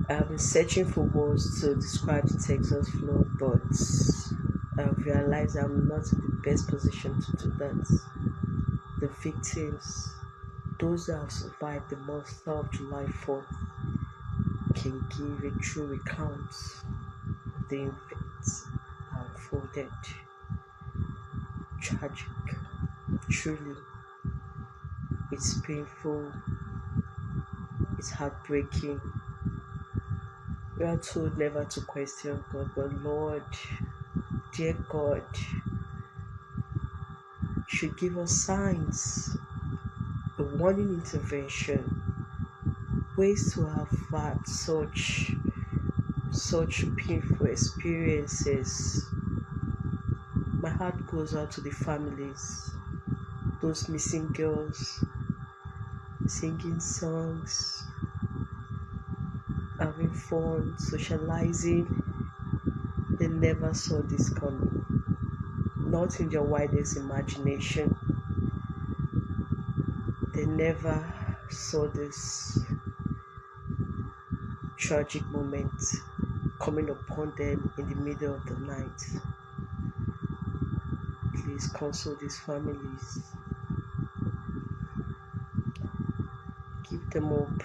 I've been searching for words to describe the Texas flood, but I've realized I'm not in the best position to do that. The victims, those that have survived the monster of July 4th, can give a true account of the events that unfolded. Tragic, truly, it's painful, it's heartbreaking. We are told never to question God, but Lord, dear God, should give us signs, a warning intervention, ways to avert such painful experiences. My heart goes out to the families, those missing girls, singing songs, having fun, socializing. They never saw this coming, not in their wildest imagination. They never saw this tragic moment coming upon them in the middle of the night. Please console these families, give them hope.